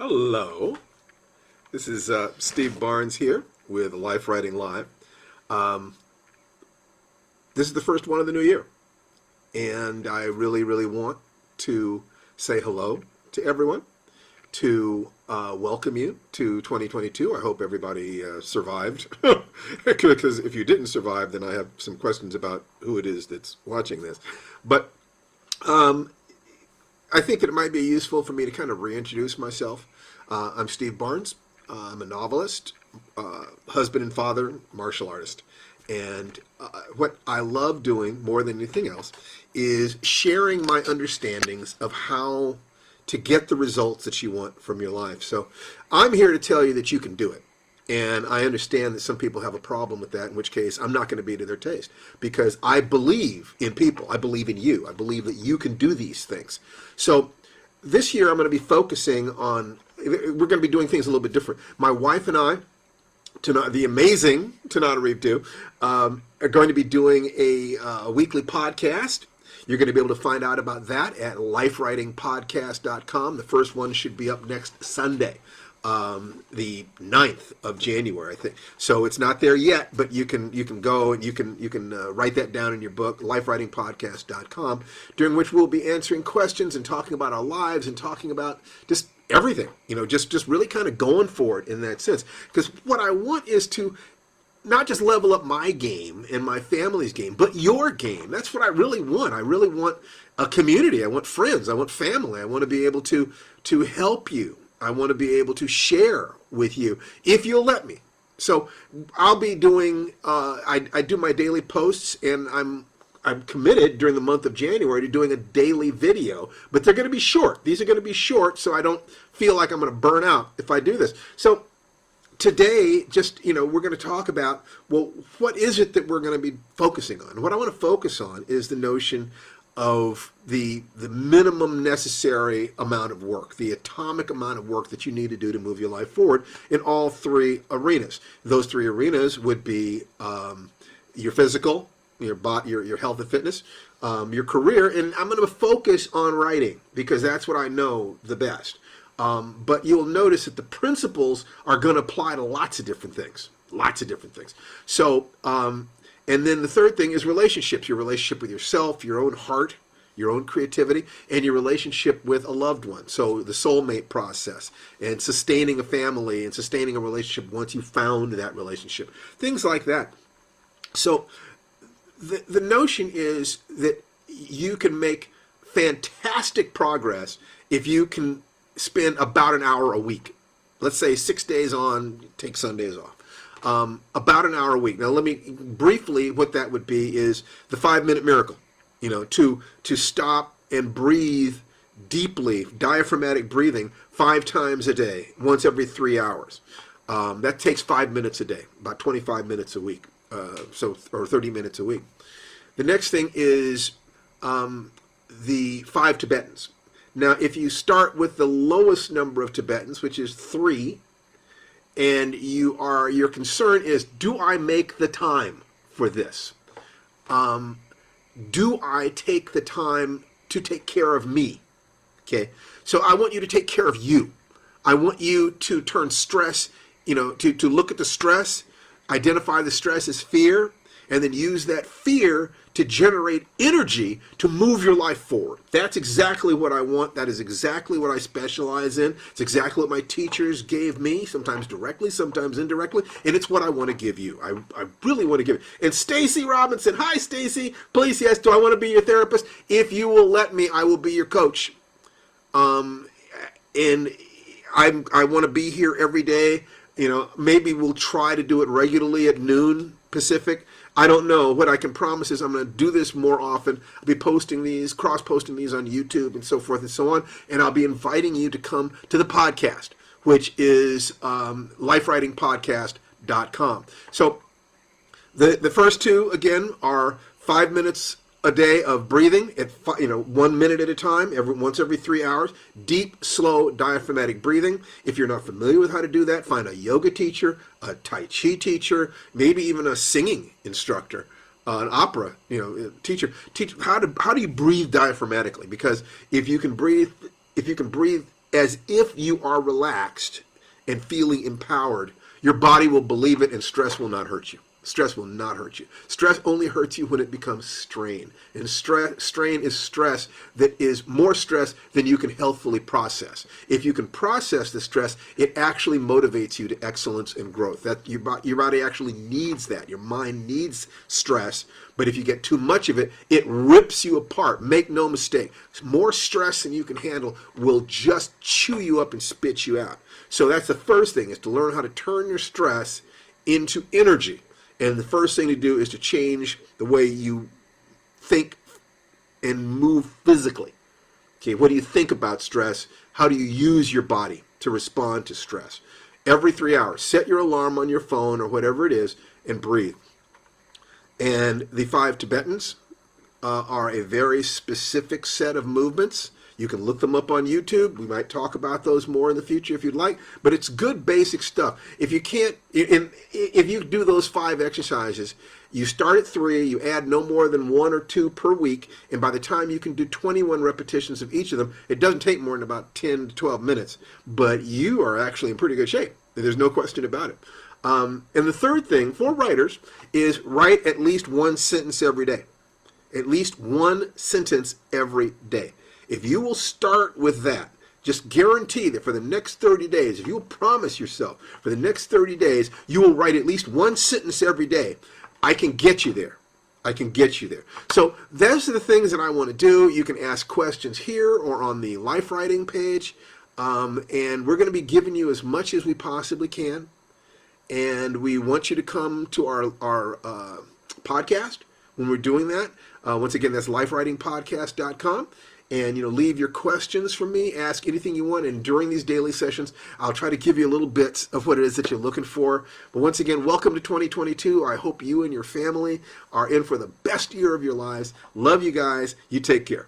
Hello, this is Steve Barnes here with Lifewriting Live. Um, this is the first one of the new year, and I really want to say hello to everyone, to welcome you to 2022. I hope everybody survived, because if you didn't survive, then I have some questions about who it is that's watching this. But um, I think that it might be useful for me to kind of reintroduce myself. I'm Steve Barnes. I'm a novelist, husband and father, martial artist. And what I love doing more than anything else is sharing my understandings of how to get the results that you want from your life. So I'm here to tell you that you can do it. And I understand that some people have a problem with that, in which case I'm not going to be to their taste, because I believe in people. I believe in you. I believe that you can do these things. So this year I'm going to be focusing on, we're going to be doing things a little bit different. My wife and I, the amazing Tanana Reevdu, are going to be doing a weekly podcast. You're going to be able to find out about that at lifewritingpodcast.com. The first one should be up next Sunday, the 9th of January, I think. So it's not there yet, but you can go and you can write that down in your book, lifewritingpodcast.com, during which we'll be answering questions and talking about our lives and talking about just everything, just really kind of going for it in that sense. Because what I want is to not just level up my game and my family's game, but your game. That's what I really want. I really want a community. I want friends. I want family. I want to be able to help you. I want to be able to share with you if you'll let me. So I'll be doing, I do my daily posts, and I'm committed during the month of January to doing a daily video, but they're going to be short. These are going to be short, so I don't feel like I'm going to burn out if I do this. So today, we're going to talk about, well, what is it that we're going to be focusing on? What I want to focus on is the notion of the minimum necessary amount of work, the atomic amount of work that you need to do to move your life forward in all three arenas. Those three arenas would be your physical, your health and fitness, your career, and I'm going to focus on writing because that's what I know the best. But you'll notice that the principles are going to apply to lots of different things. So, and then the third thing is relationships, your relationship with yourself, your own heart, your own creativity, and your relationship with a loved one. So the soulmate process and sustaining a family and sustaining a relationship once you found that relationship. Things like that. So the notion is that you can make fantastic progress if you can spend about an hour a week. Let's say 6 days on, take Sundays off. About an hour a week. Now let me briefly, what that would be is the 5-minute miracle. To stop and breathe deeply, diaphragmatic breathing 5 times a day, once every 3 hours. That takes 5 minutes a day, about 25 minutes a week, or 30 minutes a week. The next thing is the 5 Tibetans. Now, if you start with the lowest number of Tibetans, which is 3, and your concern is, do I make the time for this? Do I take the time to take care of me? Okay, so I want you to take care of you. I want you to turn stress, to look at the stress, identify the stress as fear, and then use that fear to generate energy to move your life forward. That's exactly what I want. That is exactly what I specialize in. It's exactly what my teachers gave me, sometimes directly, sometimes indirectly, and it's what I want to give you. I really want to give it. And Stacy Robinson, hi Stacy, please, yes, do I want to be your therapist? If you will let me, I will be your coach. And I want to be here every day. Maybe we'll try to do it regularly at noon Pacific. I don't know. What I can promise is I'm going to do this more often. I'll be posting these, cross-posting these on YouTube and so forth and so on. And I'll be inviting you to come to the podcast, which is lifewritingpodcast.com. So the first two, again, are 5 minutes a day of breathing at 1 minute at a time, once every 3 hours. Deep, slow, diaphragmatic breathing. If you're not familiar with how to do that, find a yoga teacher, a Tai Chi teacher, maybe even a singing instructor, an opera teacher. Teach how do you breathe diaphragmatically? Because if you can breathe as if you are relaxed and feeling empowered, your body will believe it and stress will not hurt you. Stress will not hurt you. Stress only hurts you when it becomes strain. And strain is stress that is more stress than you can healthfully process. If you can process the stress, it actually motivates you to excellence and growth. That your body actually needs that. Your mind needs stress. But if you get too much of it, it rips you apart. Make no mistake. More stress than you can handle will just chew you up and spit you out. So that's the first thing, is to learn how to turn your stress into energy. And the first thing to do is to change the way you think and move physically. Okay, what do you think about stress? How do you use your body to respond to stress? Every 3 hours, set your alarm on your phone or whatever it is and breathe. And the 5 Tibetans are a very specific set of movements. You can look them up on YouTube. We might talk about those more in the future if you'd like. But it's good basic stuff. If you can't, if you do those 5 exercises, you start at 3, you add no more than 1 or 2 per week, and by the time you can do 21 repetitions of each of them, it doesn't take more than about 10 to 12 minutes. But you are actually in pretty good shape. There's no question about it. And the third thing for writers is write at least 1 sentence every day. At least 1 sentence every day. If you will start with that, just guarantee that for the next 30 days, if you will promise yourself for the next 30 days, you will write at least 1 sentence every day, I can get you there. I can get you there. So those are the things that I want to do. You can ask questions here or on the Lifewriting page. And we're going to be giving you as much as we possibly can. And we want you to come to our podcast when we're doing that. Once again, that's lifewritingpodcast.com. And, leave your questions for me. Ask anything you want. And during these daily sessions, I'll try to give you a little bit of what it is that you're looking for. But once again, welcome to 2022. I hope you and your family are in for the best year of your lives. Love you guys. You take care.